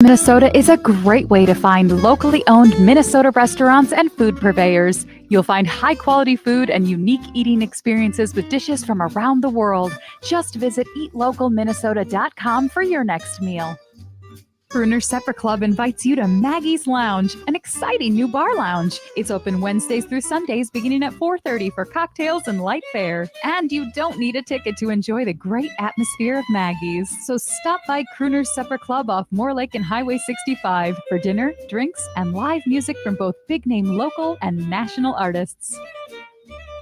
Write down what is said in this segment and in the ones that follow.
Minnesota is a great way to find locally owned Minnesota restaurants and food purveyors. You'll find high-quality food and unique eating experiences with dishes from around the world. Just visit eatlocalminnesota.com for your next meal. Bruner Supper Club invites you to Maggie's Lounge, an exciting new bar lounge. It's open Wednesdays through Sundays beginning at 4:30 for cocktails and light fare. And you don't need a ticket to enjoy the great atmosphere of Maggie's. So stop by Crooner Supper Club off Moore Lake and Highway 65 for dinner, drinks, and live music from both big-name local and national artists.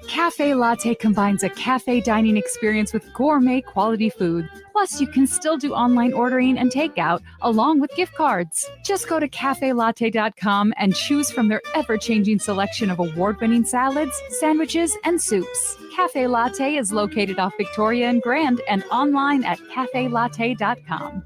Cafe Latte combines a cafe dining experience with gourmet quality food. Plus, you can still do online ordering and takeout along with gift cards. Just go to cafelatte.com and choose from their ever-changing selection of award-winning salads, sandwiches, and soups. Cafe Latte is located off Victoria and Grand and online at cafelatte.com.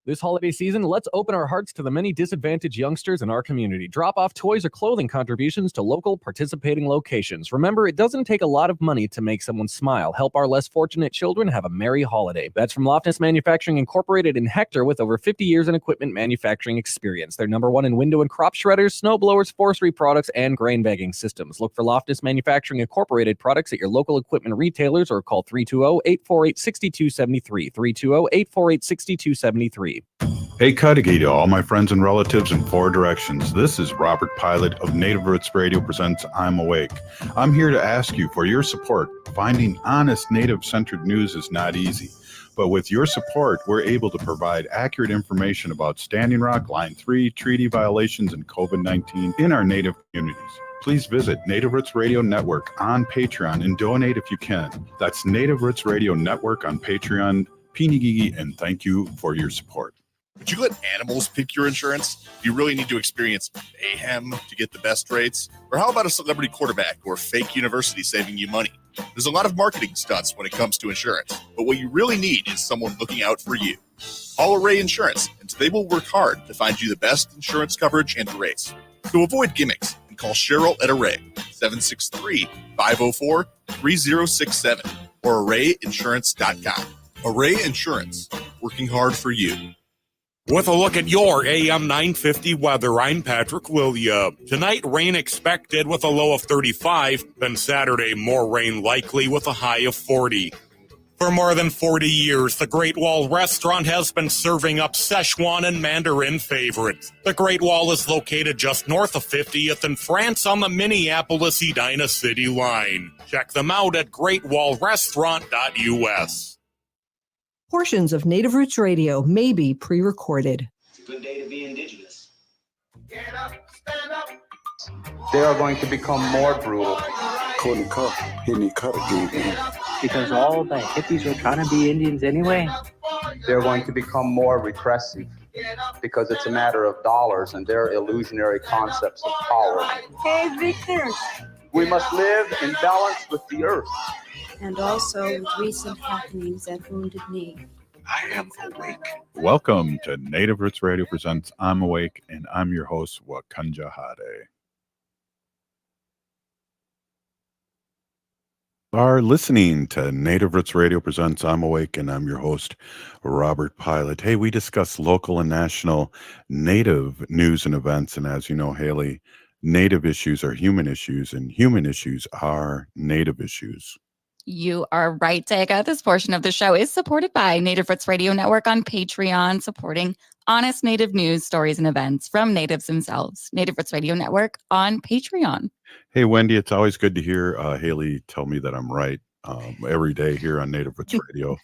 This holiday season, let's open our hearts to the many disadvantaged youngsters in our community. Drop off toys or clothing contributions to local participating locations. Remember, it doesn't take a lot of money to make someone smile. Help our less fortunate children have a merry holiday. That's from Loftus Manufacturing Incorporated in Hector with over 50 years in equipment manufacturing experience. They're #1 in window and crop shredders, snow blowers, forestry products, and grain bagging systems. Look for Loftus Manufacturing Incorporated products at your local equipment retailers or call 320-848-6273. 320-848-6273. Hey, Cudahy to all my friends and relatives in 4 directions. This is Robert Pilot of Native Roots Radio presents I'm Awake. I'm here to ask you for your support. Finding honest Native-centered news is not easy. But with your support, we're able to provide accurate information about Standing Rock, Line 3, treaty violations, and COVID-19 in our Native communities. Please visit Native Roots Radio Network on Patreon and donate if you can. That's Native Roots Radio Network on Patreon. Pinigigi, and thank you for your support. Would you let animals pick your insurance? Do you really need to experience mayhem to get the best rates? Or how about a celebrity quarterback or fake university saving you money? There's a lot of marketing stunts when it comes to insurance, but what you really need is someone looking out for you. Call Array Insurance, and they will work hard to find you the best insurance coverage and rates. So avoid gimmicks and call Cheryl at Array, 763-504-3067 or arrayinsurance.com. Array Insurance, working hard for you. With a look at your AM 950 weather, I'm Patrick Willia. Tonight, rain expected with a low of 35. Then Saturday, more rain likely with a high of 40. For more than 40 years, the Great Wall Restaurant has been serving up Szechuan and Mandarin favorites. The Great Wall is located just north of 50th in France on the Minneapolis-Edina City line. Check them out at greatwallrestaurant.us. Portions of Native Roots Radio may be pre-recorded. It's a good day to be indigenous. Get up, stand up. They are going to become more brutal. Couldn't cut, hitting cut again. Because all the hippies were trying to be Indians anyway. They're going to become more repressive because it's a matter of dollars and their illusionary concepts of power. Hey, Victor. We must live in balance with the earth. And also with recent happenings at Wounded Knee. I am awake. Welcome to Native Roots Radio presents I'm Awake, and I'm your host, Wakanja Hade. Are listening to Native Roots Radio presents I'm Awake, and I'm your host, Robert Pilot. Hey, we discuss local and national Native news and events, and as you know, Haley, Native issues are human issues, and human issues are Native issues. You are right, Dega. This portion of the show is supported by Native Roots Radio Network on Patreon, supporting honest Native news, stories, and events from Natives themselves. Native Roots Radio Network on Patreon. Hey, Wendy, it's always good to hear Haley tell me that I'm right every day here on Native Roots Radio.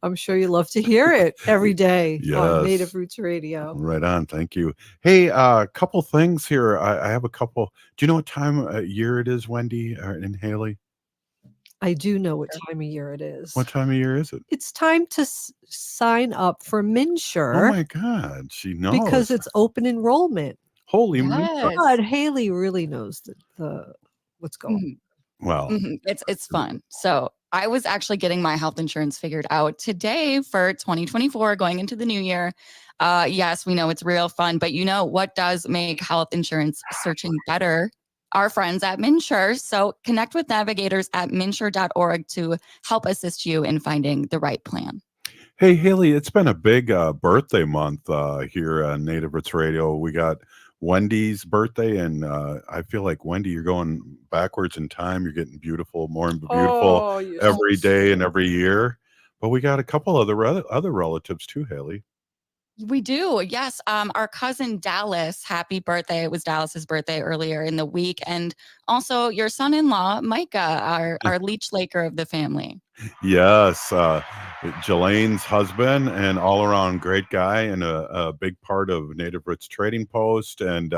I'm sure you love to hear it every day Yes. on Native Roots Radio. Right on. Thank you. Hey, a couple things here. I have a couple. Do you know what time of year it is, Wendy and Haley? I do know what time of year it is. What time of year is it? It's time to sign up for MNsure. Oh my God, she knows. Because it's open enrollment. Holy Yes. God, Haley really knows the what's going on. Well, It's fun. So I was actually getting my health insurance figured out today for 2024, going into the new year. Yes, we know it's real fun, but you know what does make health insurance searching better? Our friends at MNsure. So connect with navigators at mnsure.org to help assist you in finding the right plan. Hey, Haley, it's been a big birthday month here on Native Roots Radio. We got Wendy's birthday, and I feel like, Wendy, you're going backwards in time. You're getting beautiful, more and beautiful Oh, you're every so day and sweet. every year. But we got a couple other relatives too, Haley. We do. Yes. Our cousin Dallas, happy birthday. It was Dallas's birthday earlier in the week. And also your son-in-law, Micah, our leech laker of the family. Yes, Jelane's husband, and all around great guy, and a big part of Native Roots Trading Post. And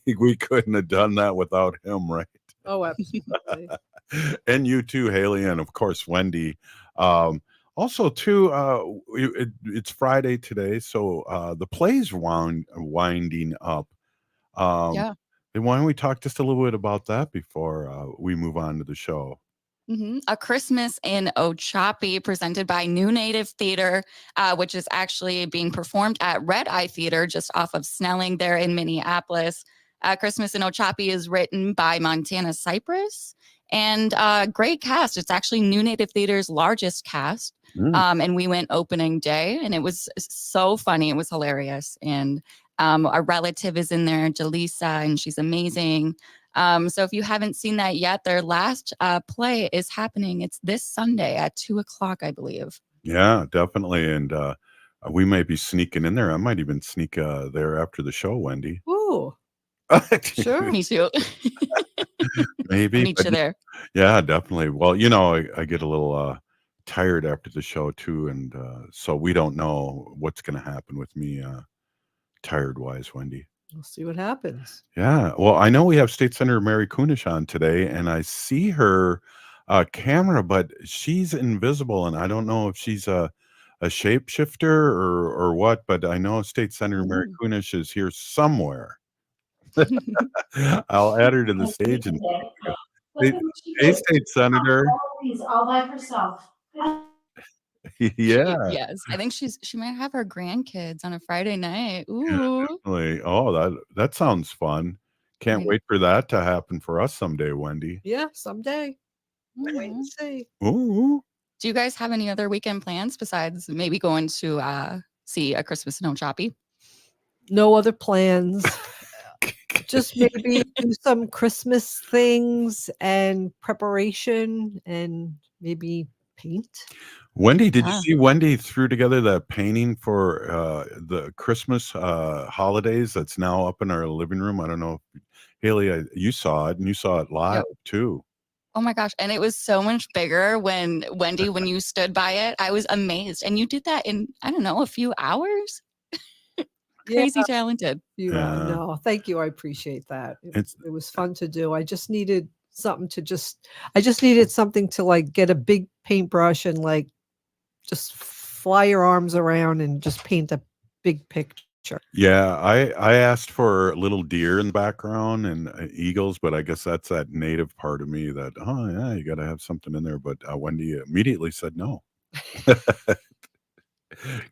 we couldn't have done that without him, right? Oh, absolutely. And you too, Haley, and of course Wendy. Also, too, it's Friday today, so the play's winding up. Yeah. And why don't we talk just a little bit about that before we move on to the show? A Christmas in Ochopee, presented by New Native Theater, which is actually being performed at Red Eye Theater just off of Snelling there in Minneapolis. Christmas in Ochopee is written by Montana Cypress, and great cast. It's actually New Native Theater's largest cast. And we went opening day, and it was so funny. It was hilarious. And our relative is in there, Jaleesa, and she's amazing. So if you haven't seen that yet, their last play is happening. It's this Sunday at 2:00, I believe. Yeah, definitely. And we might be sneaking in there. I might even sneak there after the show, Wendy. Ooh. Sure. Me too. Maybe. Meet you there. Yeah, definitely. Well, I get a little tired after the show too, and so we don't know what's going to happen with me tired wise, Wendy. We'll see what happens. Yeah. Well, I know we have State Senator Mary Kunesh on today, and I see her camera, but she's invisible, and I don't know if she's a shapeshifter or what, but I know State Senator Mary Kunesh is here somewhere. I'll add her to the stage. And hey, State Senator. She's all by herself. Yeah. Yes. I think she might have her grandkids on a Friday night. Yeah, Ooh. definitely. Oh, that sounds fun. Can't wait for that to happen for us someday, Wendy. Yeah, someday. Wait and see. Ooh. Do you guys have any other weekend plans besides maybe going to see A Christmas in Ochopee? No other plans. Just maybe do some Christmas things and preparation and maybe paint. Wendy, did you see Wendy threw together that painting for the Christmas holidays that's now up in our living room? I don't know if Haley, you saw it, and you saw it live too. Oh my gosh. And it was so much bigger when Wendy, when you stood by it, I was amazed. And you did that in, I don't know, a few hours. Crazy talented. No, thank you. I appreciate that. It was fun to do. I just needed something to like get a big paintbrush and like just fly your arms around and just paint a big picture. Yeah, I asked for little deer in the background and eagles, but I guess that's that native part of me that, oh yeah, you got to have something in there. But Wendy immediately said no.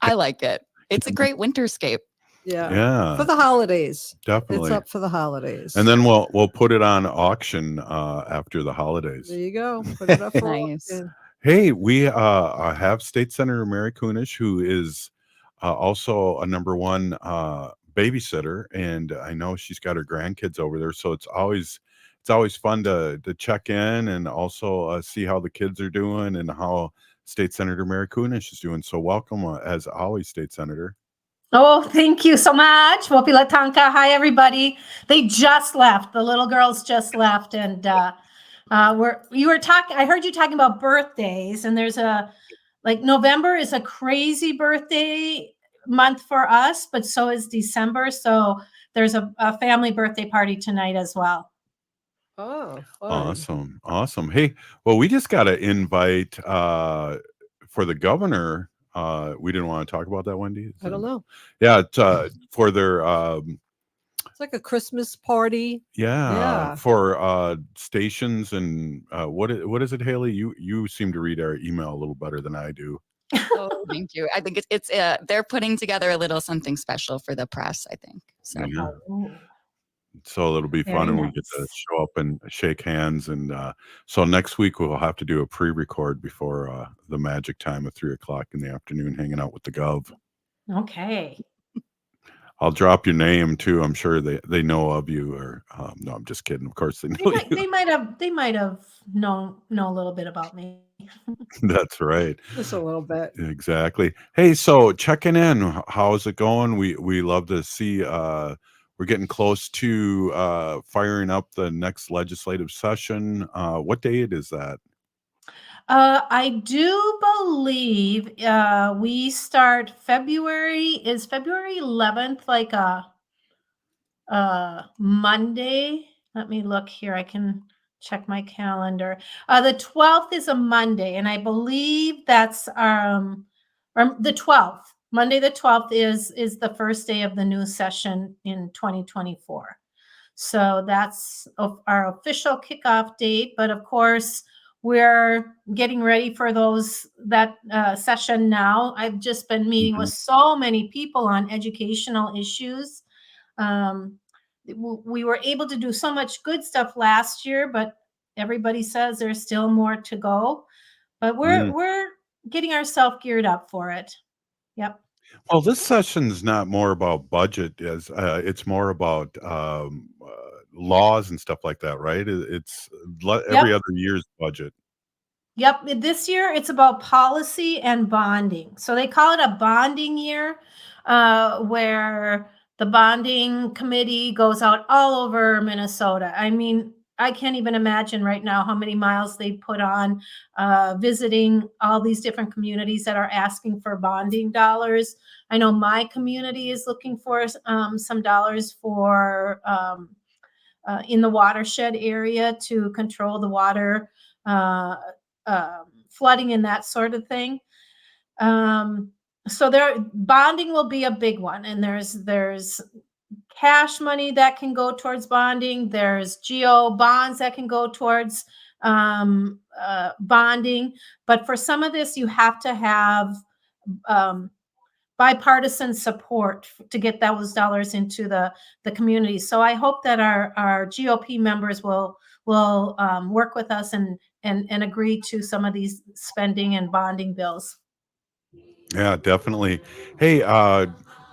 I like it. It's a great winterscape. Yeah. For the holidays. Definitely. It's up for the holidays. And then we'll put it on auction after the holidays. There you go. Put it up for auction. Hey, we have State Senator Mary Kunesh, who is also a number one babysitter, and I know she's got her grandkids over there, so it's always fun to check in and also see how the kids are doing and how State Senator Mary Kunesh is doing. So welcome, as always, State Senator. Oh, thank you so much. Wopila Tanka. Hi, everybody. They just left. The little girls just left. And I heard you talking about birthdays, and there's November is a crazy birthday month for us, but so is December. So there's a family birthday party tonight as well. Oh, fun. Awesome. Hey, well, we just got an invite for the governor. We didn't want to talk about that, Wendy. I don't know. Yeah, it's for their it's like a Christmas party. Yeah. For stations and what is it, Haley? You seem to read our email a little better than I do. Oh, thank you. I think it's they're putting together a little something special for the press, I think. So So it'll be fun, Very and we get to nice. show up and shake hands. And so next week we'll have to do a pre-record before the magic time of 3 o'clock in the afternoon, hanging out with the Gov. Okay. I'll drop your name too. I'm sure they know of you. Or no, I'm just kidding. Of course they know you. They might have know a little bit about me. That's right. Just a little bit. Exactly. Hey, so checking in. How's it going? We love to see. We're getting close to firing up the next legislative session. What date is that? I do believe we start February. Is February 11th like a Monday? Let me look here. I can check my calendar. The 12th is a Monday, and I believe that's or the 12th. Monday the 12th is the first day of the new session in 2024. So that's our official kickoff date. But of course, we're getting ready for that session now. I've just been meeting with so many people on educational issues. We were able to do so much good stuff last year, but everybody says there's still more to go. But we're getting ourselves geared up for it. Yep. Well, this session's not more about budget as it's more about laws and stuff like that, right? It's every other year's budget. Yep. This year it's about policy and bonding. So they call it a bonding year, where the bonding committee goes out all over Minnesota. I mean, I can't even imagine right now how many miles they put on visiting all these different communities that are asking for bonding dollars. I know my community is looking for some dollars for in the watershed area to control the water flooding and that sort of thing. So bonding will be a big one, and there's cash money that can go towards bonding. There's GO bonds that can go towards bonding. But for some of this, you have to have bipartisan support to get those dollars into the community. So I hope that our GOP members will work with us and agree to some of these spending and bonding bills. Yeah, definitely. Hey,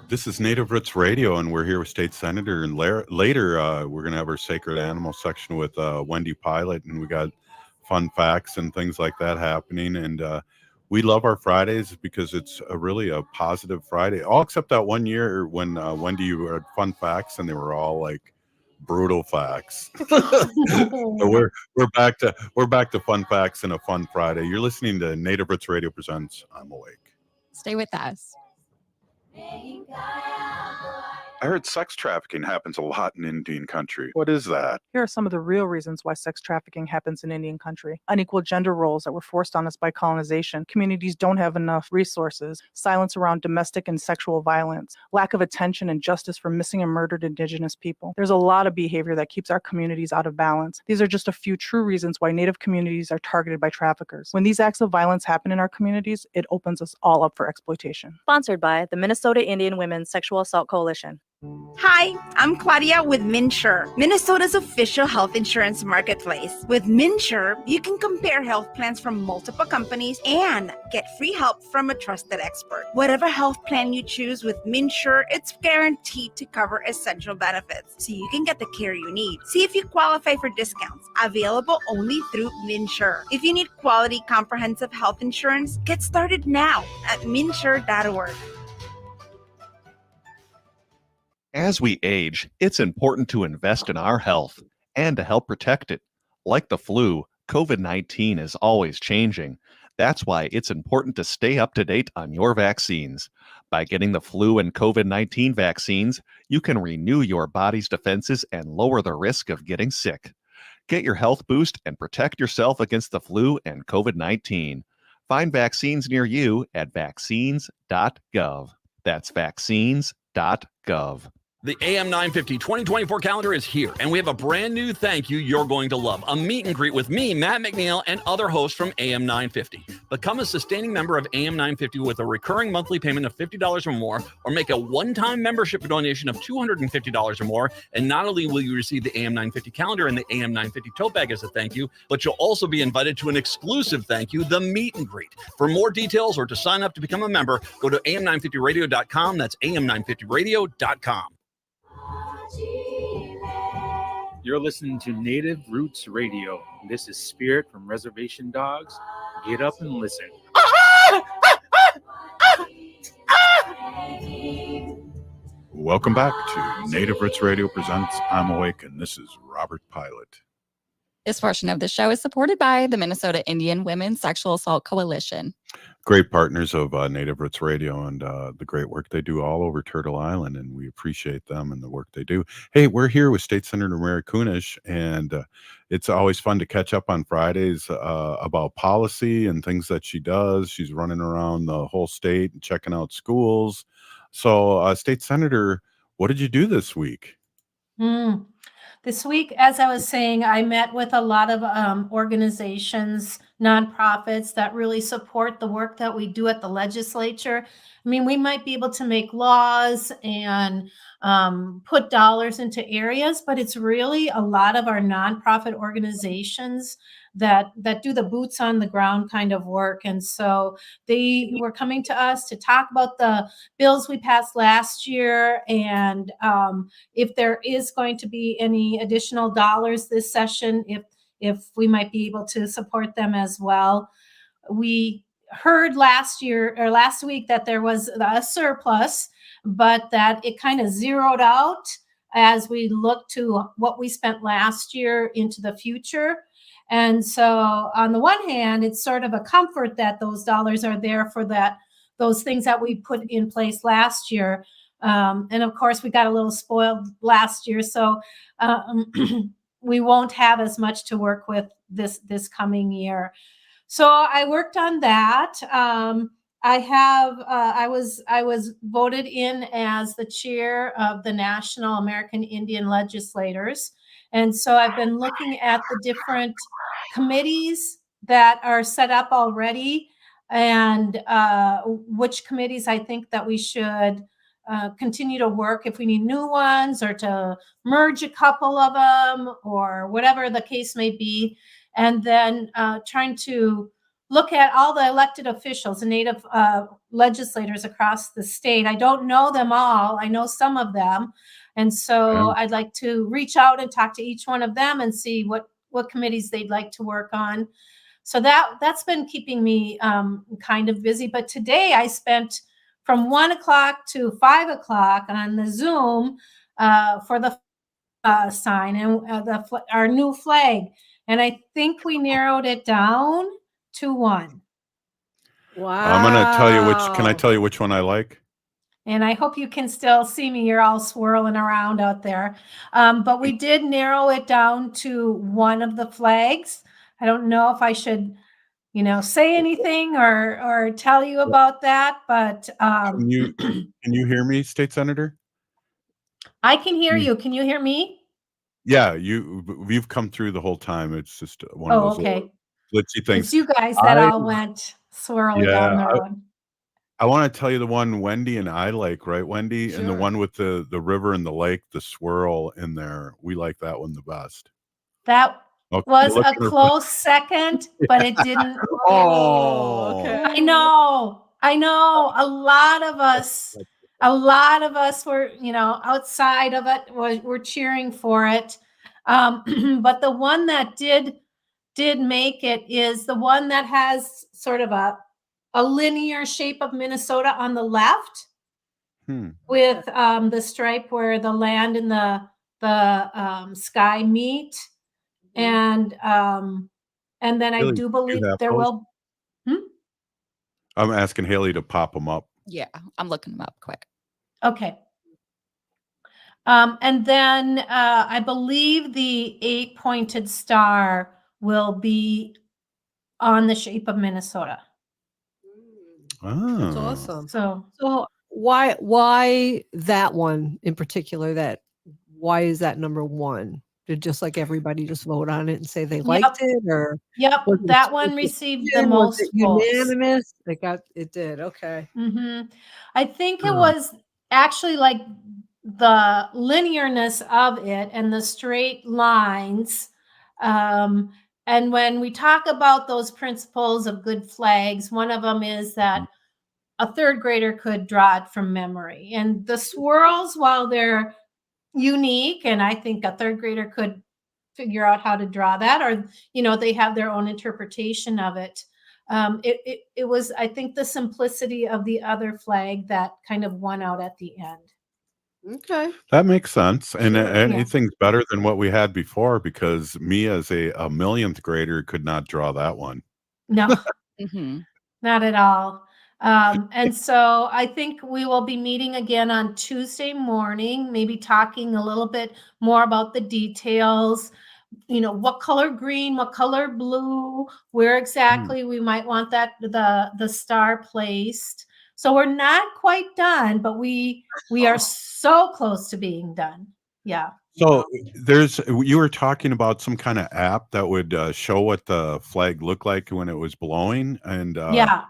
this is Native Roots Radio, and we're here with State Senator. And later, we're going to have our Sacred Animal section with Wendy Pilot, and we got fun facts and things like that happening. And we love our Fridays because it's really a positive Friday. All except that one year when Wendy, you had fun facts, and they were all like brutal facts. So we're back to fun facts and a fun Friday. You're listening to Native Roots Radio presents I'm Awake. Stay with us. I heard sex trafficking happens a lot in Indian country. What is that? Here are some of the real reasons why sex trafficking happens in Indian country. Unequal gender roles that were forced on us by colonization. Communities don't have enough resources. Silence around domestic and sexual violence. Lack of attention and justice for missing and murdered Indigenous people. There's a lot of behavior that keeps our communities out of balance. These are just a few true reasons why Native communities are targeted by traffickers. When these acts of violence happen in our communities, it opens us all up for exploitation. Sponsored by the Minnesota Indian Women's Sexual Assault Coalition. Hi, I'm Claudia with MinSure, Minnesota's official health insurance marketplace. With MinSure, you can compare health plans from multiple companies and get free help from a trusted expert. Whatever health plan you choose with MinSure, it's guaranteed to cover essential benefits, so you can get the care you need. See if you qualify for discounts, available only through MinSure. If you need quality comprehensive health insurance, get started now at minsure.org. As we age, it's important to invest in our health and to help protect it. Like the flu, COVID-19 is always changing. That's why it's important to stay up to date on your vaccines. By getting the flu and COVID-19 vaccines, you can renew your body's defenses and lower the risk of getting sick. Get your health boost and protect yourself against the flu and COVID-19. Find vaccines near you at vaccines.gov. That's vaccines.gov. The AM 950 2024 calendar is here, and we have a brand new thank you you're going to love. A meet and greet with me, Matt McNeil, and other hosts from AM 950. Become a sustaining member of AM 950 with a recurring monthly payment of $50 or more, or make a one-time membership donation of $250 or more. And not only will you receive the AM 950 calendar and the AM 950 tote bag as a thank you, but you'll also be invited to an exclusive thank you, the meet and greet. For more details or to sign up to become a member, go to am950radio.com. That's am950radio.com. You're listening to Native Roots Radio. This is Spirit from Reservation Dogs. Get up and listen. Welcome back to Native Roots Radio presents I'm Awake, and this is Robert Pilot. This portion of the show is supported by the Minnesota Indian Women's Sexual Assault Coalition. Great partners of Native Roots Radio and the great work they do all over Turtle Island, and we appreciate them and the work they do. Hey, we're here with State Senator Mary Kunesh, and it's always fun to catch up on Fridays about policy and things that she does. She's running around the whole state and checking out schools. So, State Senator, what did you do this week? This week, as I was saying, I met with a lot of organizations, nonprofits that really support the work that we do at the legislature. I mean, we might be able to make laws and put dollars into areas, but it's really a lot of our nonprofit organizations that do the boots on the ground kind of work. And so they were coming to us to talk about the bills we passed last year, and if there is going to be any additional dollars this session, if we might be able to support them as well. We heard last week that there was a surplus, but that it kind of zeroed out as we look to what we spent last year into the future. And so on the one hand, it's sort of a comfort that those dollars are there for those things that we put in place last year. And of course, we got a little spoiled last year, so we won't have as much to work with this coming year. So I worked on that. I was voted in as the chair of the National American Indian Legislators. And so I've been looking at the different committees that are set up already, and which committees I think that we should continue to work, if we need new ones, or to merge a couple of them, or whatever the case may be. And then trying to look at all the elected officials and Native legislators across the state. I don't know them all. I know some of them. And so I'd like to reach out and talk to each one of them and see what committees they'd like to work on. So that's been keeping me kind of busy. But today I spent from 1 o'clock to 5 o'clock on the Zoom for the sign and our new flag. And I think we narrowed it down to 1. Wow. I'm going to tell you can I tell you which one I like? And I hope you can still see me. You're all swirling around out there. But we did narrow it down to 1 of the flags. I don't know if I should, say anything or tell you about that, but Can you hear me, State Senator? I can hear you. Can you hear me? Yeah, you've come through the whole time. It's just one of those little glitchy things. It's you guys that all went swirling down the road. I want to tell you the one Wendy and I like, right, Wendy? Sure. And the one with the river and the lake, the swirl in there. We like that one the best. That was a close second, but it didn't. Okay. I know. A lot of us were, outside of it, were cheering for it. But the one that did make it is the one that has sort of a linear shape of Minnesota on the left, with the stripe where the land and the sky meet, and then I do believe there will. I'm asking Haley to pop them up. Yeah, I'm looking them up quick. Okay. And then I believe the 8-pointed star will be on the shape of Minnesota. Oh, That's awesome. So why that one in particular? Why is that number one? Did just like everybody just vote on it and say they liked it, or Yep, was that it one split received the decision? Was most it votes. unanimous? It did. Okay. I think it Oh. was actually like the linearness of it and the straight lines. And when we talk about those principles of good flags, one of them is that a third grader could draw it from memory. And the swirls, while they're unique, and I think a third grader could figure out how to draw that, or they have their own interpretation of it. It was, I think, the simplicity of the other flag that kind of won out at the end. Okay. That makes sense, and Sure. Yeah. anything's better than what we had before because me as a millionth grader could not draw that one. No, not at all. And so I think we will be meeting again on Tuesday morning, maybe talking a little bit more about the details. What color green, what color blue, where exactly we might want the star placed. So we're not quite done, but we are so close to being done. Yeah. So you were talking about some kind of app that would show what the flag looked like when it was blowing, and Yeah.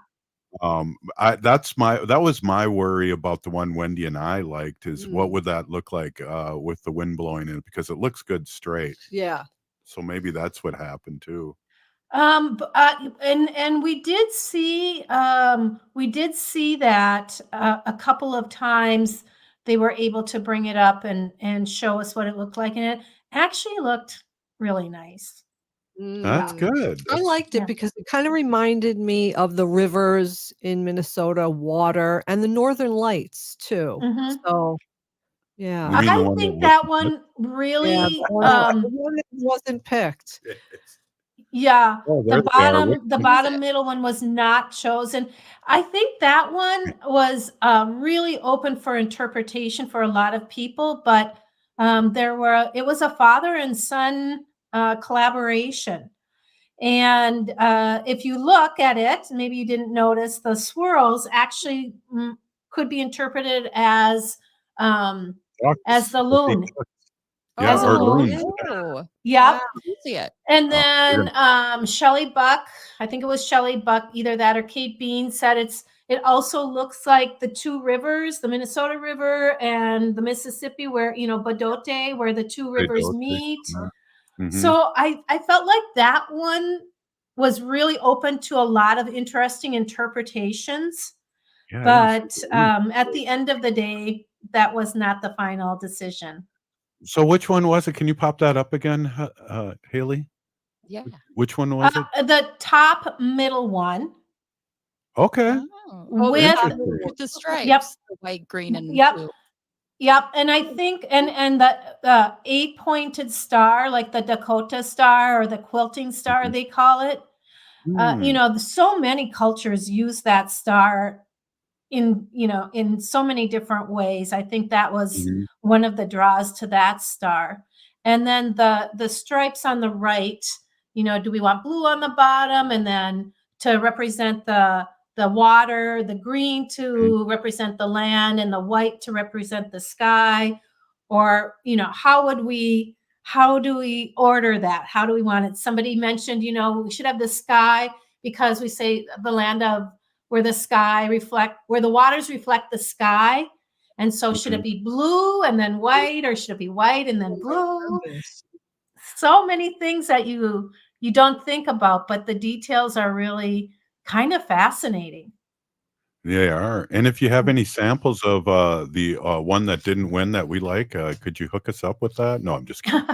that was my worry about the one Wendy and I liked is what would that look like with the wind blowing in it, because it looks good straight. Yeah. So maybe that's what happened too. And we did see that a couple of times they were able to bring it up and show us what it looked like, and it actually looked really nice. That's good. I liked it because it kind of reminded me of the rivers in Minnesota, water, and the Northern Lights too. So, yeah. You mean the I one think that that one really, the one that wasn't picked. yeah, Oh, there they are. Which the one? bottom middle one was not chosen. I think that one was really open for interpretation for a lot of people, but it was a father and son collaboration. And if you look at it, maybe you didn't notice the swirls actually could be interpreted as the loon. Yeah, As a or loon. loons. Yep. You see it. And then Shelley Buck, I think it was Shelley Buck, either that or Kate Bean said it also looks like the two rivers, the Minnesota River and the Mississippi, where Badote, where the two rivers meet. So I felt like that one was really open to a lot of interesting interpretations. Yeah, But at the end of the day, that was not the final decision. So which one was it? Can you pop that up again, Haley? Yeah. Which one was it? The top middle one. Okay. With the stripes. Yep. The white, green, and Yep. blue. Yep. And I think and the 8-pointed star, like the Dakota star or the quilting star, they call it. So many cultures use that star in so many different ways. I think that was one of the draws to that star. And then the stripes on the right, do we want blue on the bottom and then to represent the water, the green to represent the land, and the white to represent the sky? Or, how do we order that? How do we want it? Somebody mentioned, we should have the sky because we say the land of where the waters reflect the sky. And so should it be blue and then white, or should it be white and then blue? So many things that you don't think about, but the details are really kind of fascinating. They are. And if you have any samples of the one that didn't win that we like, could you hook us up with that? No, I'm just kidding.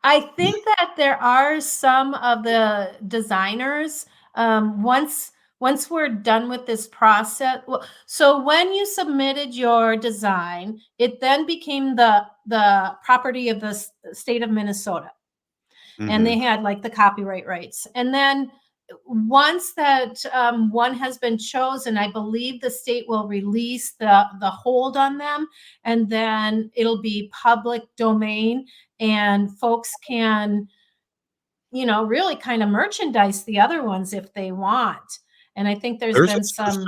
I think that there are some of the designers, once we're done with this process. So when you submitted your design, it then became the property of the state of Minnesota. And they had like the copyright rights. And then once that one has been chosen, I believe the state will release the hold on them, and then it'll be public domain, and folks can, really kind of merchandise the other ones if they want. And I think there's been some.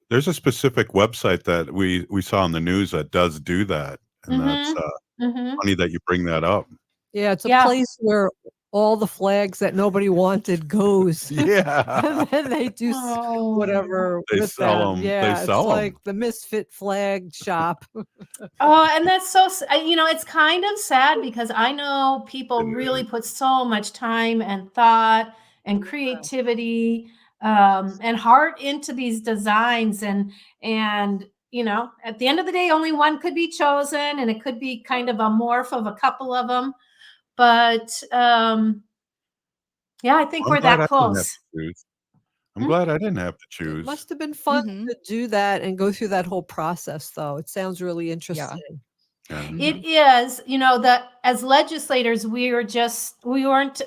There's a specific website that we saw on the news that does do that, and that's funny that you bring that up. Yeah, it's a place where all the flags that nobody wanted goes. Yeah. And then they do whatever They with sell them. 'em. Yeah, They it's sell 'em. like the misfit flag shop. Oh, and that's it's kind of sad because I know people really put so much time and thought and creativity and heart into these designs, and at the end of the day, only one could be chosen, and it could be kind of a morph of a couple of them. But I think we're that close. I'm glad I didn't have to choose. Must have been fun to do that and go through that whole process, though. It sounds really interesting. It is, that as legislators, we weren't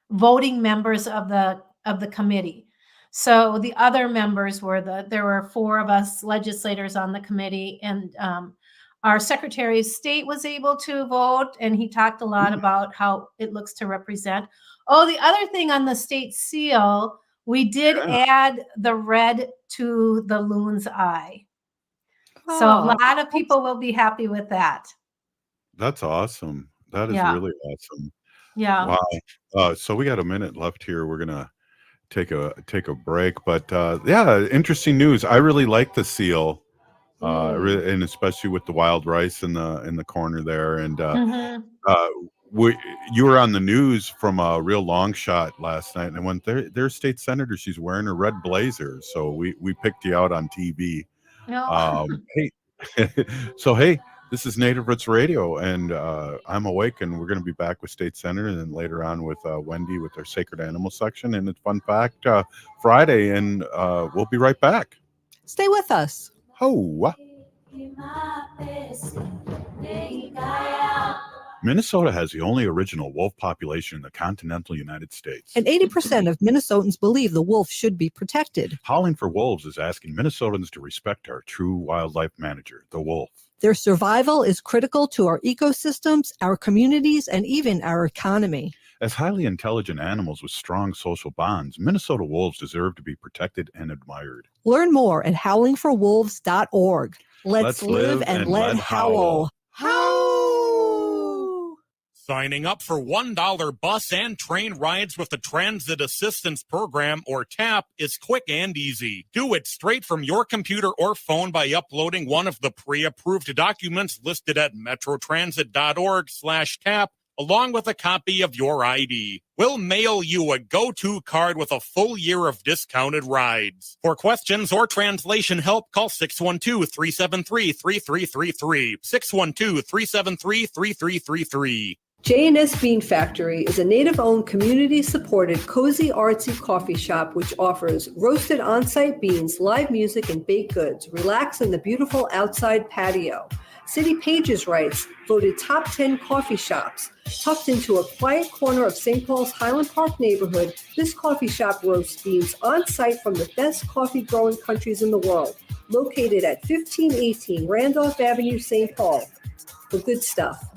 voting members of the committee. So the other members there were 4 of us legislators on the committee, and our Secretary of State was able to vote, and he talked a lot about how it looks to represent. Oh, the other thing on the state seal, we did add the red to the loon's eye. So a lot of people will be happy with that. That's awesome. That is really awesome. Yeah. Wow. So we got a minute left here. We're gonna take a break, but interesting news. I really like the seal, and especially with the wild rice in the corner there. And you were on the news from a real long shot last night, and I went their state senator. She's wearing a red blazer, so we picked you out on TV. Hey, hey, this is Native Roots Radio, and I'm Awake, and we're going to be back with State Senator, and then later on with Wendy with our Sacred Animal section, and it's Fun Fact Friday, and we'll be right back. Stay with us. Minnesota has the only original wolf population in the continental United States. And 80% of Minnesotans believe the wolf should be protected. Howling for Wolves is asking Minnesotans to respect our true wildlife manager, the wolf. Their survival is critical to our ecosystems, our communities, and even our economy. As highly intelligent animals with strong social bonds, Minnesota wolves deserve to be protected and admired. Learn more at howlingforwolves.org. Let's live and let howl. Signing up for $1 bus and train rides with the Transit Assistance Program, or TAP, is quick and easy. Do it straight from your computer or phone by uploading one of the pre-approved documents listed at metrotransit.org/TAP, along with a copy of your ID. We'll mail you a go-to card with a full year of discounted rides. For questions or translation help, call 612-373-3333. 612-373-3333. J&S Bean Factory is a native-owned, community-supported, cozy, artsy coffee shop which offers roasted on-site beans, live music, and baked goods. Relax in the beautiful outside patio. City Pages writes, voted top 10 coffee shops. Tucked into a quiet corner of St. Paul's Highland Park neighborhood, this coffee shop roasts beans on-site from the best coffee-growing countries in the world. Located at 1518 Randolph Avenue, St. Paul. The good stuff.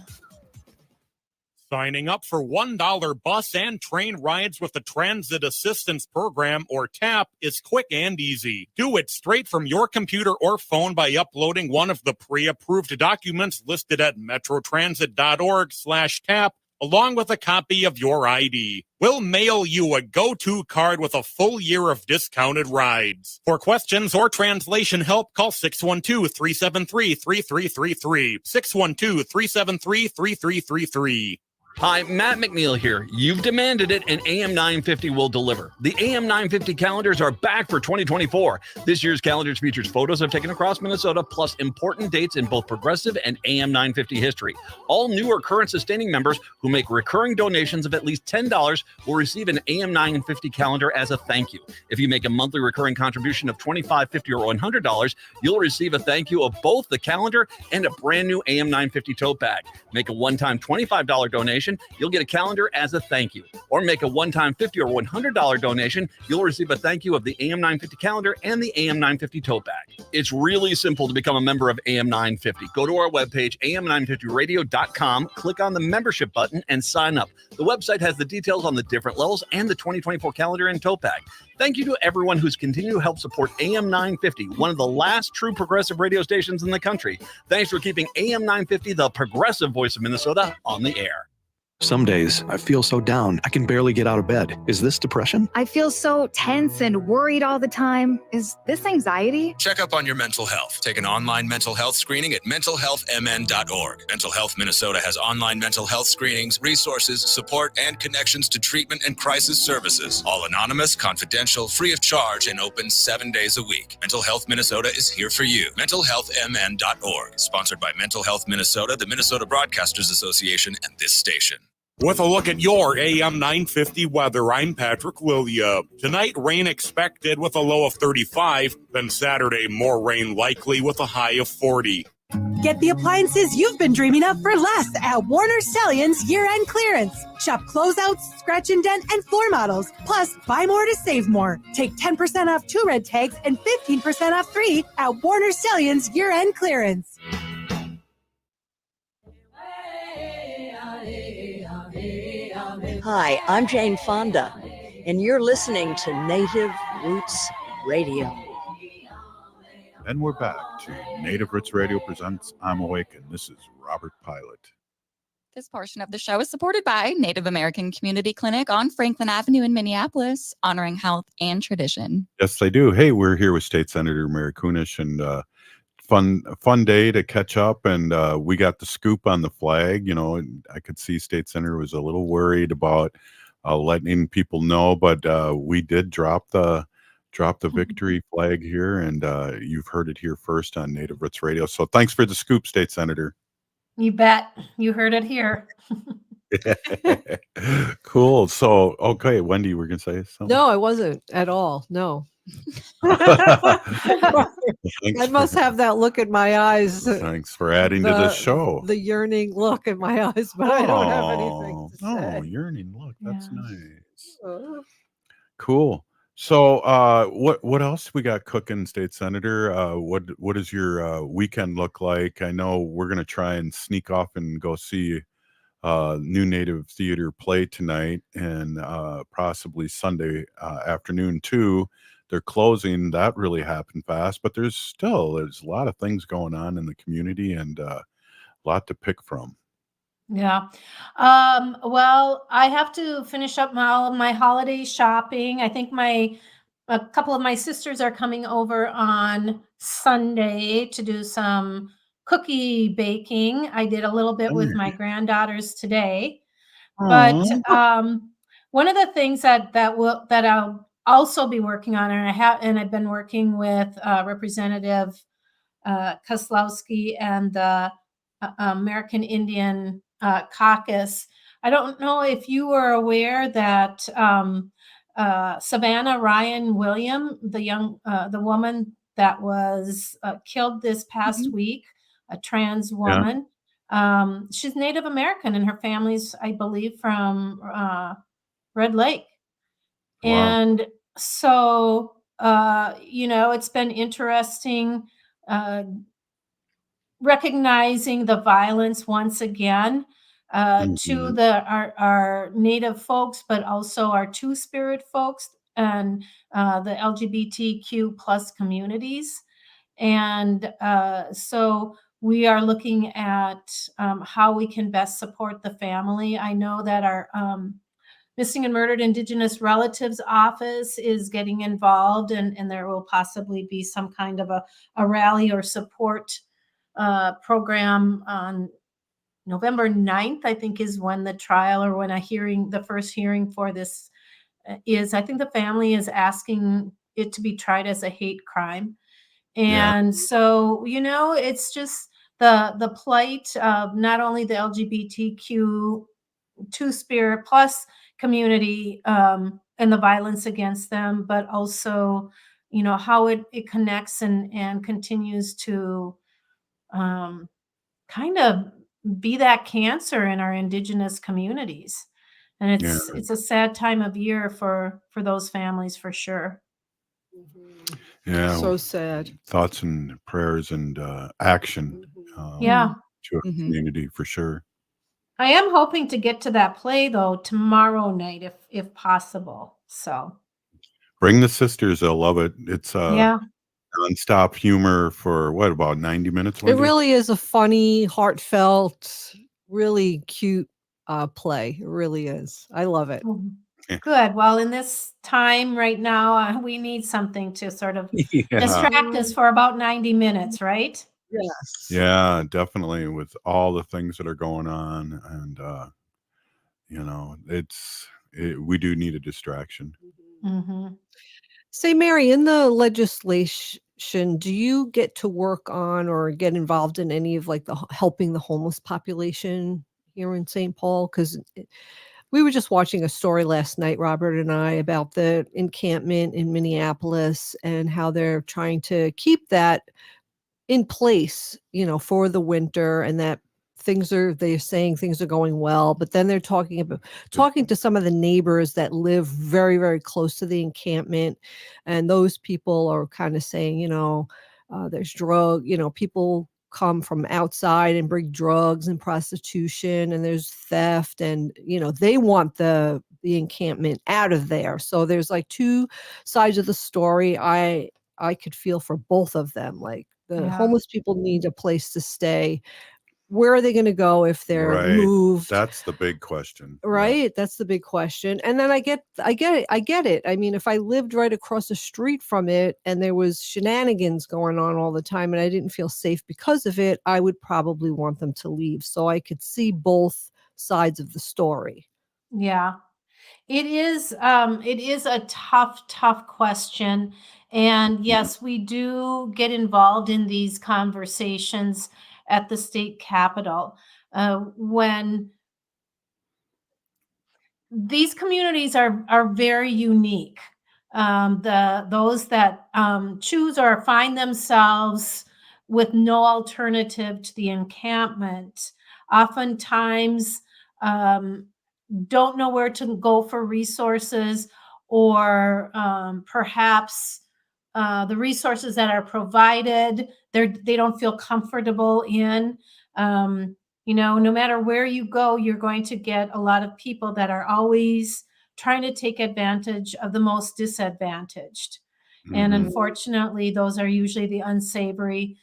Signing up for $1 bus and train rides with the Transit Assistance Program, or TAP, is quick and easy. Do it straight from your computer or phone by uploading one of the pre-approved documents listed at metrotransit.org/TAP, along with a copy of your ID. We'll mail you a go-to card with a full year of discounted rides. For questions or translation help, call 612-373-3333. 612-373-3333. Hi, Matt McNeil here. You've demanded it, and AM 950 will deliver. The AM 950 calendars are back for 2024. This year's calendars features photos I've taken across Minnesota, plus important dates in both progressive and AM 950 history. All new or current sustaining members who make recurring donations of at least $10 will receive an AM 950 calendar as a thank you. If you make a monthly recurring contribution of $25, $50, or $100, you'll receive a thank you of both the calendar and a brand new AM 950 tote bag. Make a one-time $25 donation donation, you'll get a calendar as a thank you. Or make a one-time $50 or $100 donation, you'll receive a thank you of the AM950 calendar and the AM950 tote bag. It's really simple to become a member of AM950. Go to our webpage, am950radio.com, click on the membership button, and sign up. The website has the details on the different levels and the 2024 calendar and tote bag. Thank you to everyone who's continued to help support AM 950, one of the last true progressive radio stations in the country. Thanks for keeping AM 950, the progressive voice of Minnesota, on the air. Some days I feel so down, I can barely get out of bed. Is this depression? I feel so tense and worried all the time. Is this anxiety? Check up on your mental health. Take an online mental health screening at mentalhealthmn.org. Mental Health Minnesota has online mental health screenings, resources, support, and connections to treatment and crisis services. All anonymous, confidential, free of charge, and open 7 days a week. Mental Health Minnesota is here for you. mentalhealthmn.org. Sponsored by Mental Health Minnesota, the Minnesota Broadcasters Association, and this station. With a look at your AM 950 weather, I'm Patrick William. Tonight, rain expected with a low of 35. Then Saturday, more rain likely with a high of 40. Get the appliances you've been dreaming of for less at Warner Stellian's year-end clearance. Shop closeouts, scratch and dent, and floor models. Plus, buy more to save more. Take 10% off 2 red tags and 15% off 3 at Warner Stellian's year-end clearance. Hi, I'm Jane Fonda, and you're listening to Native Roots Radio. And we're back to Native Roots Radio presents I'm Awake, and this is Robert Pilot. This portion of the show is supported by Native American Community Clinic on Franklin Avenue in Minneapolis, honoring health and tradition. Yes, they do. Hey, we're here with State Senator Mary Kunesh, and fun day to catch up, and we got the scoop on the flag. You know, I could see State Senator was a little worried about letting people know, but we did drop the victory flag here, and you've heard it here first on Native Roots Radio. So thanks for the scoop, State Senator. You bet. You heard it here. Cool. So, okay, Wendy, we're going to say something? No, I wasn't at all. No. Thanks I must have that look in my eyes. Thanks for adding to the show. The yearning look in my eyes, but I don't have anything to say. Oh, yearning look. That's nice. Cool. So what else we got cooking, State Senator? What does your weekend look like? I know we're going to try and sneak off and go see new Native theater play tonight, and possibly Sunday afternoon too. They're closing. That really happened fast, but there's a lot of things going on in the community, and a lot to pick from. Yeah. Well, I have to finish up all of my holiday shopping. I think a couple of my sisters are coming over on Sunday to do some cookie baking. I did a little bit with my granddaughters today. But one of the things that I'll also be working on, and I've been working with Representative Koslowski and the American Indian Caucus. I don't know if you were aware that Savannah Ryan William, the woman that was killed this past week, a trans woman. Yeah. She's Native American, and her family's, I believe, from Red Lake. Wow. And so, it's been interesting recognizing the violence once again to our Native folks, but also our Two-Spirit folks and the LGBTQ plus communities. And so we are looking at how we can best support the family. I know that our Missing and Murdered Indigenous Relatives Office is getting involved, and there will possibly be some kind of a rally or support program on November 9th, I think, is when the trial or when the first hearing for this is. I think the family is asking it to be tried as a hate crime. And so, it's just the plight of not only the LGBTQ Two-Spirit plus community and the violence against them, but also, how it connects and continues to kind of be that cancer in our indigenous communities. And Yeah. it's a sad time of year for those families for sure. Yeah. So sad. Thoughts and prayers and action Yeah. to our community for sure. I am hoping to get to that play though tomorrow night if possible. So Bring the sisters; they'll love it. It's yeah. nonstop humor for what, about 90 minutes? It Wendy? really is a funny, heartfelt, really cute play. It really is. I love it. Good. Well, in this time right now, we need something to sort of distract us for about 90 minutes, right? Yes. Yeah, definitely. With all the things that are going on, and we do need a distraction. Mm-hmm. Say, Mary, in the legislation, do you get to work on or get involved in any of like helping the homeless population here in St. Paul? Because we were just watching a story last night, Robert and I, about the encampment in Minneapolis and how they're trying to keep that in place, for the winter, and that they're saying things are going well, but then they're talking to some of the neighbors that live very, very close to the encampment. And those people are kind of saying, there's people come from outside and bring drugs and prostitution, and there's theft, and they want the encampment out of there. So there's like two sides of the story. I could feel for both of them. Like the homeless people need a place to stay. Where are they going to go if they're Right. moved? That's the big question. Right. That's the big question. And then I get it. I mean, if I lived right across the street from it and there was shenanigans going on all the time and I didn't feel safe because of it, I would probably want them to leave. So I could see both sides of the story. Yeah. It is a tough question. And yes, we do get involved in these conversations at the state capitol when these communities are very unique. Those that choose or find themselves with no alternative to the encampment oftentimes don't know where to go for resources, or perhaps the resources that are provided they don't feel comfortable in. No matter where you go, you're going to get a lot of people that are always trying to take advantage of the most disadvantaged. And unfortunately, those are usually the unsavory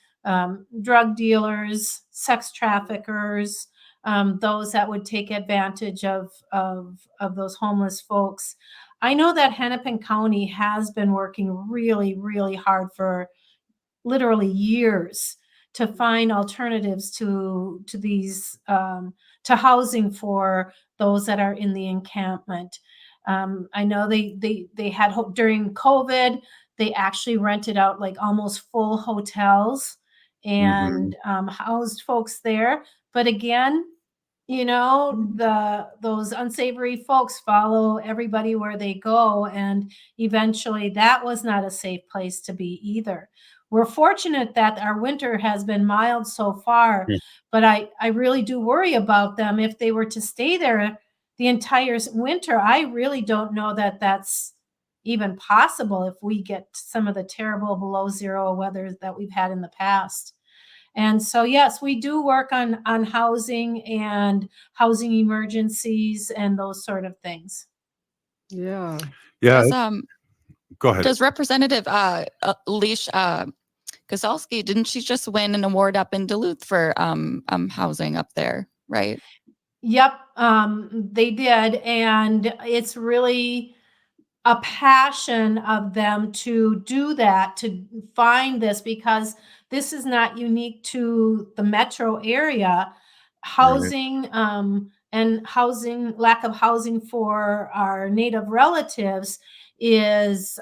drug dealers, sex traffickers, those that would take advantage of those homeless folks. I know that Hennepin County has been working really, really hard for literally years to find alternatives to these to housing for those that are in the encampment. I know they had during COVID, they actually rented out like almost full hotels and housed folks there. But again, those unsavory folks follow everybody where they go, and eventually that was not a safe place to be either. We're fortunate that our winter has been mild so far, but I really do worry about them if they were to stay there the entire winter. I really don't know that that's even possible if we get some of the terrible below zero weather that we've had in the past. And so, yes, we do work on housing and housing emergencies and those sort of things. Yeah. Yeah. Go ahead. Does Representative Leash Kosalski, didn't she just win an award up in Duluth for housing up there, right? Yep, they did. And it's really a passion of them to do that, to find this, because this is not unique to the metro area. Housing and lack of housing for our Native relatives is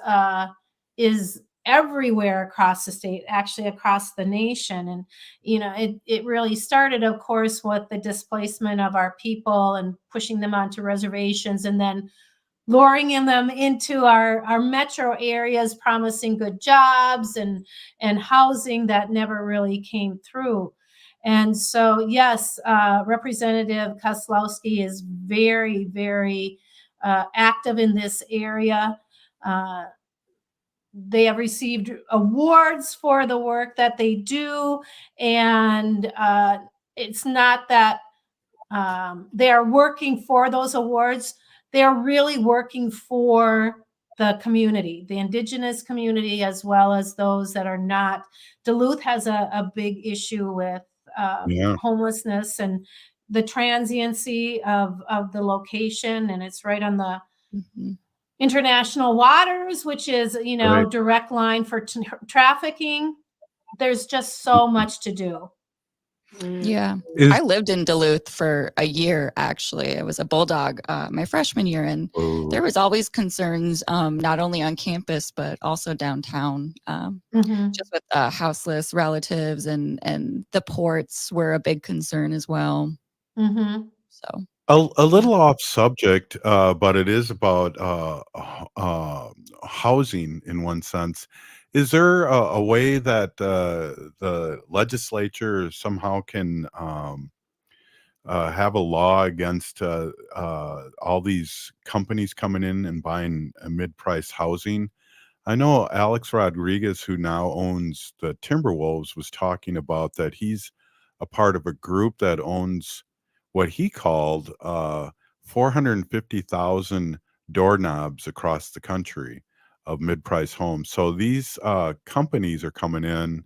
everywhere across the state, actually across the nation. And it really started, of course, with the displacement of our people and pushing them onto reservations, and then luring them into our metro areas, promising good jobs and housing that never really came through. And so, yes, Representative Kozlowski is very, very active in this area. They have received awards for the work that they do. And it's not that they are working for those awards. They are really working for the community, the indigenous community, as well as those that are not. Duluth has a big issue with homelessness and the transiency of the location. And it's right on the international waters, which is, Right. direct line for trafficking. There's just so much to do. Yeah. I lived in Duluth for a year, actually. I was a bulldog my freshman year, and there was always concerns, not only on campus, but also downtown, just with houseless relatives, and the ports were a big concern as well. So A little off subject, but it is about housing in one sense. Is there a way that the legislature somehow can have a law against all these companies coming in and buying mid-price housing? I know Alex Rodriguez, who now owns the Timberwolves, was talking about that he's a part of a group that owns what he called 450,000 doorknobs across the country of mid-price homes. So these companies are coming in,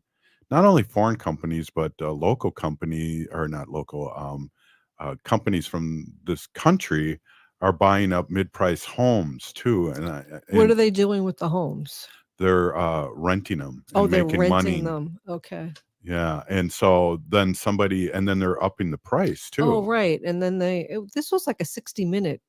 not only foreign companies, but local company, or not local, companies from this country are buying up mid-price homes too. What are they doing with the homes? They're renting them and Oh, they're making renting money. them. Okay. Yeah, and so then then they're upping the price too. Oh, right. And then this was like a 60-minute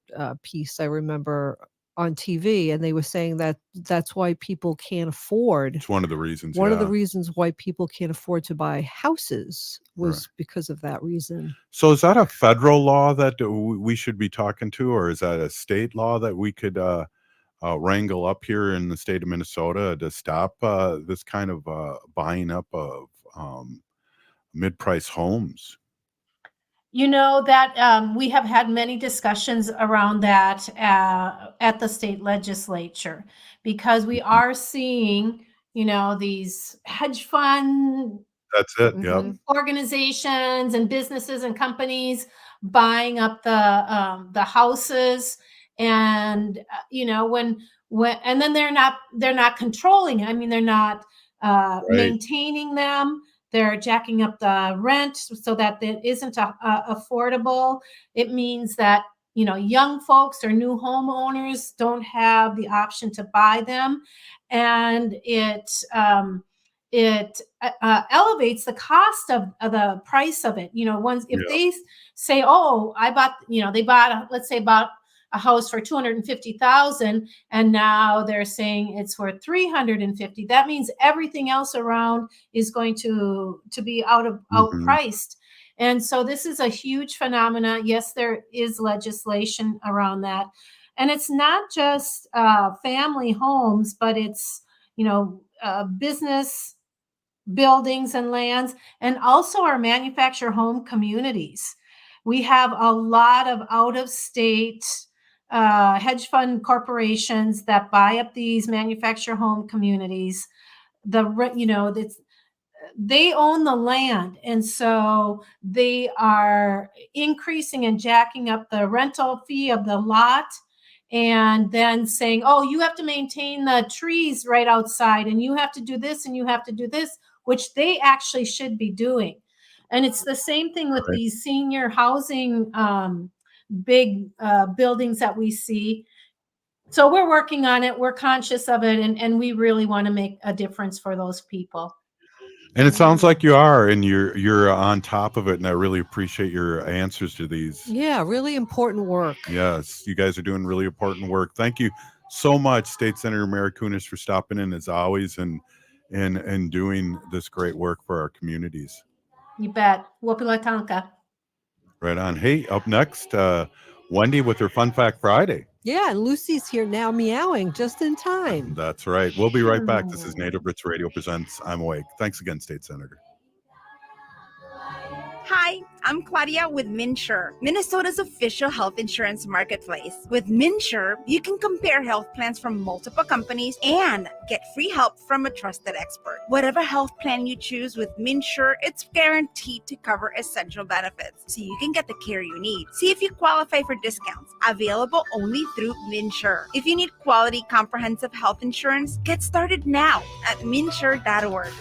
piece, I remember, on TV, and they were saying that that's why people can't afford. It's one of the reasons. One of the reasons why people can't afford to buy houses was Right. because of that reason. So is that a federal law that we should be talking to, or is that a state law that we could wrangle up here in the state of Minnesota to stop this kind of buying up of mid-price homes? That we have had many discussions around that at the state legislature, because we are seeing, these hedge fund That's it. Yeah. organizations and businesses and companies buying up the houses, and when and then they're not controlling it. I mean, they're not maintaining them. They're jacking up the rent so that it isn't affordable. It means that young folks or new homeowners don't have the option to buy them, and it elevates the cost of the price of it. If they say, "Oh, I bought," they bought, let's say, bought a house for 250,000, and now they're saying it's worth 350. That means everything else around is going to be outpriced. And so this is a huge phenomena. Yes, there is legislation around that, and it's not just family homes, but it's business buildings and lands, and also our manufactured home communities. We have a lot of out-of-state hedge fund corporations that buy up these manufactured home communities. They own the land, and so they are increasing and jacking up the rental fee of the lot, and then saying, "Oh, you have to maintain the trees right outside, and you have to do this, and you have to do this," which they actually should be doing. And it's the same thing with these senior housing big buildings that we see. So we're working on it. We're conscious of it, and we really want to make a difference for those people. And it sounds like you are, and you're on top of it, and I really appreciate your answers to these. Yeah, really important work. Yes, you guys are doing really important work. Thank you so much, State Senator Mary Kunesh, for stopping in as always and doing this great work for our communities. You bet. Wopilatanka. Right on. Hey, up next, Wendy with her Fun Fact Friday. Yeah, and Lucy's here now, meowing just in time. That's right. We'll be right back. This is Native Roots Radio presents I'm Awake. Thanks again, State Senator. Hi, I'm Claudia with MinSure, Minnesota's official health insurance marketplace. With MinSure, you can compare health plans from multiple companies and get free help from a trusted expert. Whatever health plan you choose with MinSure, it's guaranteed to cover essential benefits, so you can get the care you need. See if you qualify for discounts, available only through MinSure. If you need quality, comprehensive health insurance, get started now at minsure.org.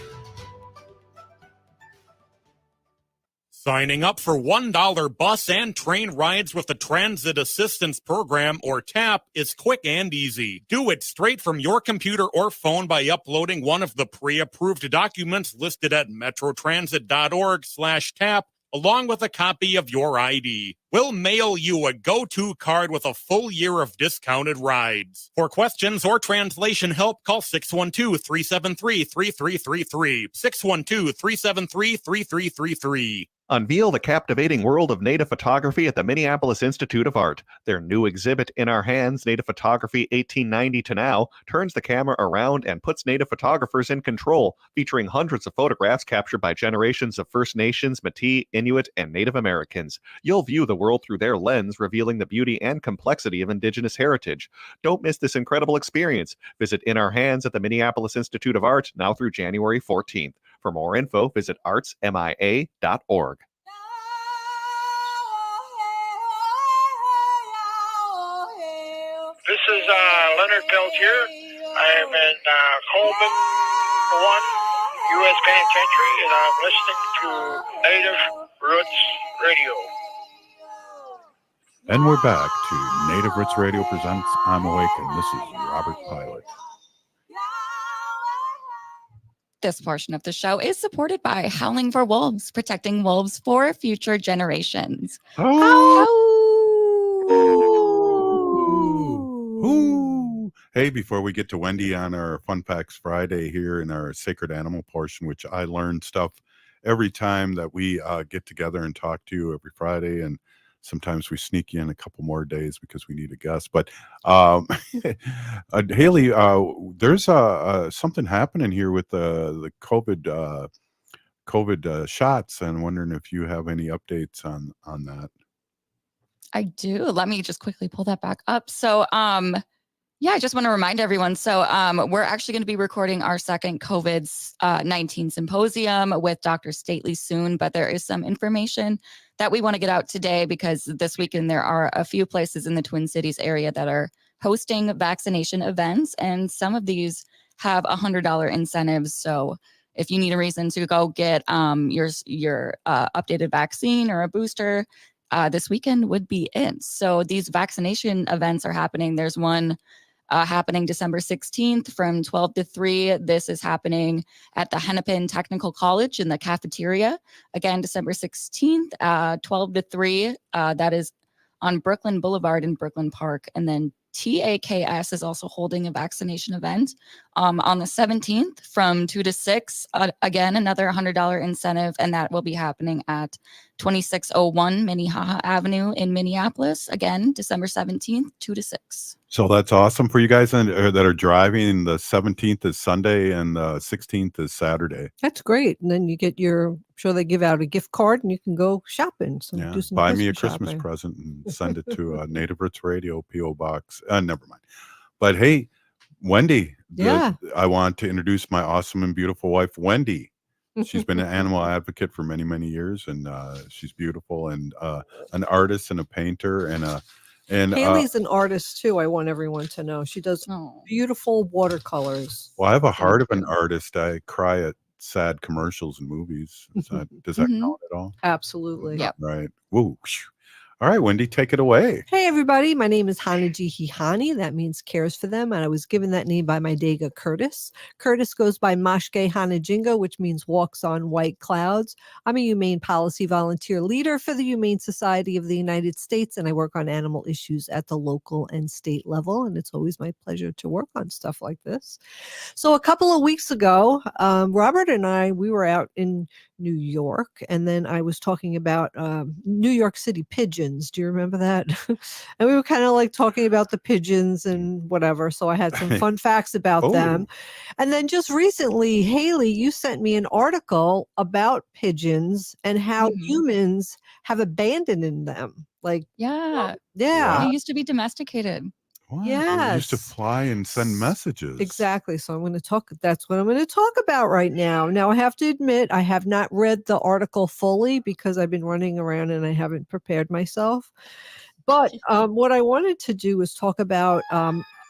Signing up for $1 bus and train rides with the Transit Assistance Program, or TAP, is quick and easy. Do it straight from your computer or phone by uploading one of the pre-approved documents listed at metrotransit.org/TAP, along with a copy of your ID. We'll mail you a go-to card with a full year of discounted rides. For questions or translation help, call 612-373-3333. 612-373-3333. Unveil the captivating world of native photography at the Minneapolis Institute of Art. Their new exhibit, In Our Hands, Native Photography 1890 to Now, turns the camera around and puts native photographers in control, featuring hundreds of photographs captured by generations of First Nations, Métis, Inuit, and Native Americans. You'll view the world through their lens, revealing the beauty and complexity of Indigenous heritage. Don't miss this incredible experience. Visit In Our Hands at the Minneapolis Institute of Art now through January 14th. For more info, visit artsmia.org. This is Leonard Peltier. I am in Coleman 1, U.S. Penitentiary, and I'm listening to Native Roots Radio. And we're back to Native Roots Radio presents I'm Awake, and this is Robert Pilot. This portion of the show is supported by Howling for Wolves, protecting wolves for future generations. Ooh. Hey, before we get to Wendy on our Fun Facts Friday here in our Sacred Animal portion, which I learn stuff every time that we get together and talk to you every Friday, and sometimes we sneak you in a couple more days because we need a guest. But Haley, there's something happening here with the COVID shots, and I'm wondering if you have any updates on that. I do. Let me just quickly pull that back up. So, yeah, I just want to remind everyone. So we're actually going to be recording our second COVID-19 symposium with Dr. Stately soon, but there is some information that we want to get out today because this weekend there are a few places in the Twin Cities area that are hosting vaccination events, and some of these have $100 incentives. So if you need a reason to go get your updated vaccine or a booster, this weekend would be it. So these vaccination events are happening. There's one happening December 16th from 12 to 3. This is happening at the Hennepin Technical College in the cafeteria. Again, December 16th, 12 to 3. That is on Brooklyn Boulevard in Brooklyn Park. And then TAKS is also holding a vaccination event on the 17th from 2 to 6. Again, another $100 incentive, and that will be happening at 2601 Minnehaha Avenue in Minneapolis. Again, December 17th, 2 to 6. So that's awesome for you guys that are driving. The 17th is Sunday and the 16th is Saturday. That's great. And then you get I'm sure they give out a gift card and you can go shopping. So Yeah, do some buy me a Christmas shopping. present and send it to Native Roots Radio, P.O. Box. Never mind. But hey, Wendy, Yeah. I want to introduce my awesome and beautiful wife, Wendy. She's been an animal advocate for many, many years, and she's beautiful and an artist and a painter and Haley's an artist too. I want everyone to know she does beautiful watercolors. well, I have a heart of an artist. I cry at sad commercials and movies. Does that count at all? Absolutely. Yep. Right. Woo. All right, Wendy, take it away. Hey, everybody. My name is Hanaji. That means cares for them. And I was given that name by my Dega Curtis. Curtis goes by Mashke Hanajinga, which means walks on white clouds. I'm a humane policy volunteer leader for the Humane Society of the United States, and I work on animal issues at the local and state level. And it's always my pleasure to work on stuff like this. So a couple of weeks ago, Robert and I, we were out in New York, and then I was talking about New York City pigeons. Do you remember that? And we were kind of like talking about the pigeons and whatever. So I had some fun facts about them. And then just recently, Haley, you sent me an article about pigeons and how humans have abandoned them. Like, Yeah. yeah. They used to be domesticated. What? Yes. They used to fly and send messages. Exactly. So I'm going to talk. That's what I'm going to talk about right now. Now, I have to admit, I have not read the article fully because I've been running around and I haven't prepared myself. But what I wanted to do was talk about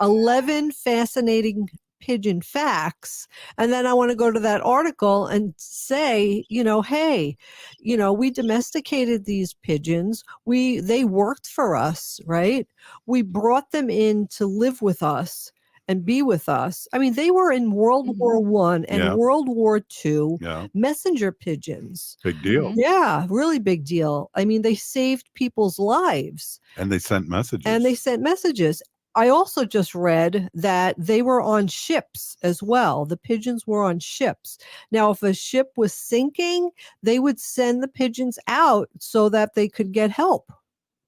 11 fascinating pigeon facts. And then I want to go to that article and say, hey, we domesticated these pigeons. They worked for us, right? We brought them in to live with us and be with us. I mean, they were in World War One and World War II messenger pigeons. Big deal. Yeah, really big deal. I mean, they saved people's lives. And they sent messages. I also just read that they were on ships as well. The pigeons were on ships. Now, if a ship was sinking, they would send the pigeons out so that they could get help.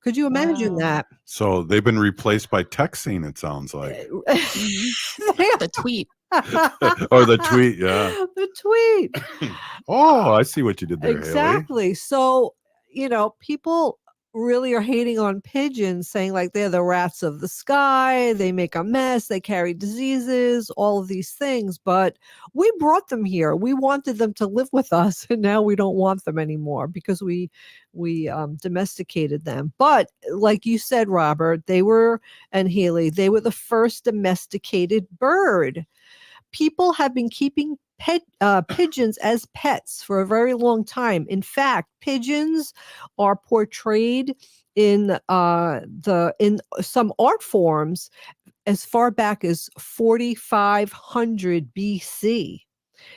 Could you imagine that? So they've been replaced by texting, it sounds like. The tweet. Or the tweet, yeah. The tweet. Oh, I see what you did there, Exactly. Haley. So, people really are hating on pigeons, saying like they're the rats of the sky, they make a mess, they carry diseases, all of these things. But we brought them here. We wanted them to live with us, and now we don't want them anymore because we domesticated them. But like you said, Robert, and Haley, they were the first domesticated bird. People have been keeping pigeons as pets for a very long time. In fact, pigeons are portrayed in some art forms as far back as 4500 BC.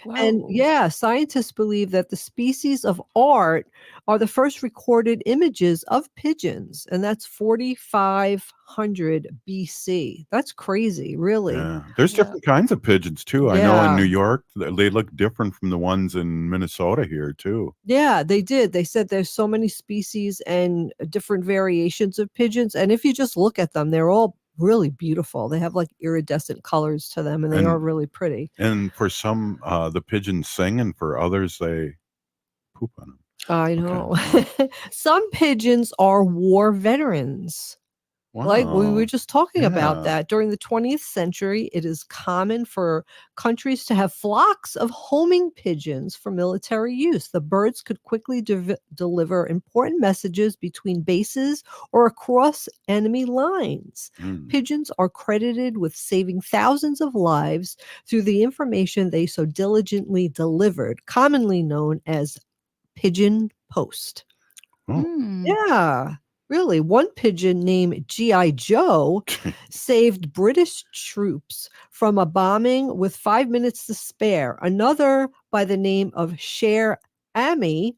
Wow. And scientists believe that the species of art are the first recorded images of pigeons, and that's 4500 BC. That's crazy, really. Yeah. There's different kinds of pigeons too. I know in New York, they look different from the ones in Minnesota here too. Yeah, they did. They said there's so many species and different variations of pigeons. And if you just look at them, they're all really beautiful. They have like iridescent colors to them, and they are really pretty. And for some, the pigeons sing, and for others, they poop on them. I know. Okay. Some pigeons are war veterans. Wow. Like we were just talking about that. During the 20th century, it is common for countries to have flocks of homing pigeons for military use. The birds could quickly deliver important messages between bases or across enemy lines. Pigeons are credited with saving thousands of lives through the information they so diligently delivered, commonly known as pigeon post. Yeah. Really, one pigeon named G.I. Joe saved British troops from a bombing with 5 minutes to spare. Another, by the name of Cher Ami,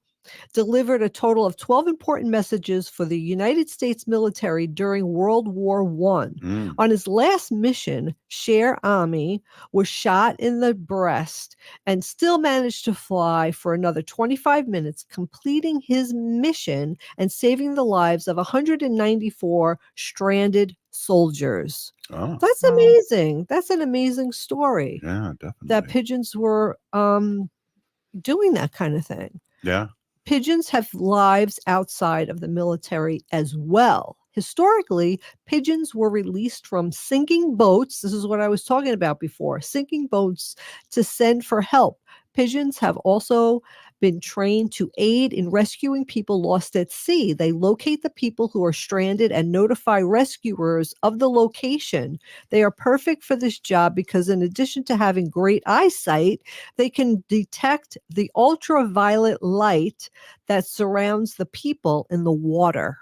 delivered a total of 12 important messages for the United States military during World War I. On his last mission, Cher Ami was shot in the breast and still managed to fly for another 25 minutes, completing his mission and saving the lives of 194 stranded soldiers. Oh. That's amazing. That's an amazing story. Yeah, definitely. That pigeons were doing that kind of thing. Yeah. Pigeons have lives outside of the military as well. Historically, pigeons were released from sinking boats. This is what I was talking about before, sinking boats to send for help. Pigeons have also been trained to aid in rescuing people lost at sea. They locate the people who are stranded and notify rescuers of the location. They are perfect for this job because in addition to having great eyesight, they can detect the ultraviolet light that surrounds the people in the water.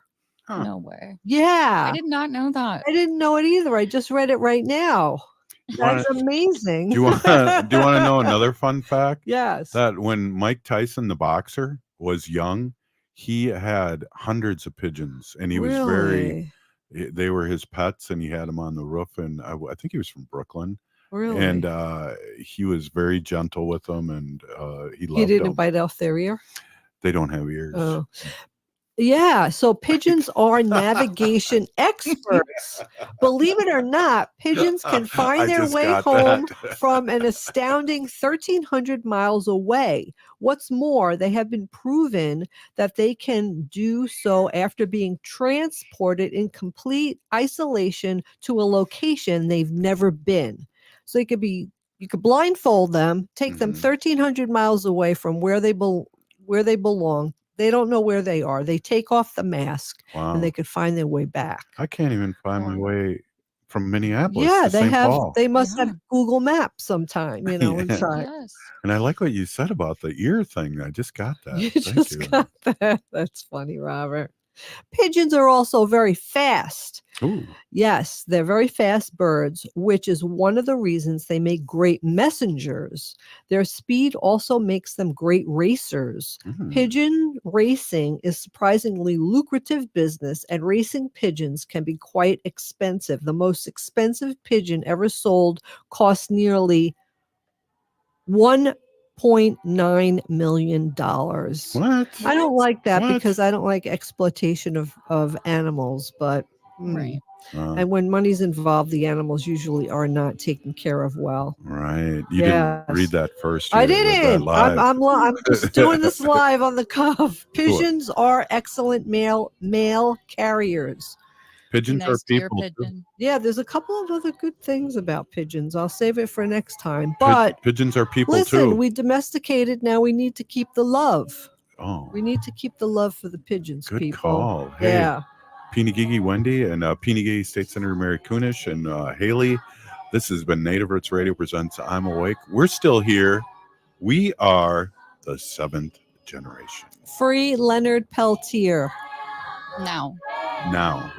No way. Yeah. I did not know that. I didn't know it either. I just read it right now. That's amazing. Do you want to know another fun fact? Yes. That when Mike Tyson, the boxer, was young, he had hundreds of pigeons, and he was they were his pets, and he had them on the roof. And I think he was from Brooklyn. Really? And he was very gentle with them, and he loved He didn't them. bite off their ear? They don't have ears. Oh. Yeah, so pigeons are navigation experts. Believe it or not, pigeons can I find their just way got home that. from an astounding 1,300 miles away. What's more, they have been proven that they can do so after being transported in complete isolation to a location they've never been. So you could blindfold them, take them 1,300 miles away from where they belong. They don't know where they are. They take off the mask Wow. and they could find their way back. I can't even find my way from Minneapolis Yeah, to they St. have. Paul. They must have Google Maps sometime, and Yeah. try. And I like what you said about the ear thing. I just got that. You Thank just you. got that. That's funny, Robert. Pigeons are also very fast. Ooh. Yes, they're very fast birds, which is one of the reasons they make great messengers. Their speed also makes them great racers. Pigeon racing is surprisingly lucrative business, and racing pigeons can be quite expensive. The most expensive pigeon ever sold cost nearly $1.9 million. What? I don't like that What? because I don't like exploitation of animals, but Right. and when money's involved, the animals usually are not taken care of well. Right. You Yes. didn't read that first. I You read that didn't. live. I'm just doing this live on the cuff. Pigeons are excellent male carriers. Pigeons are people. too. Yeah, there's a couple of other good things about pigeons. I'll save it for next time. But Pigeons are people listen, too. we domesticated. Now we need to keep the love. Oh, We need to keep the love for the pigeons, good people. call. Hey, Yeah. Pinagigi Wendy and Pinagigi State Senator Mary Kunesh and Haley. This has been Native Roots Radio presents I'm Awake. We're still here. We are the 7th generation. Free Leonard Peltier. Now. Now.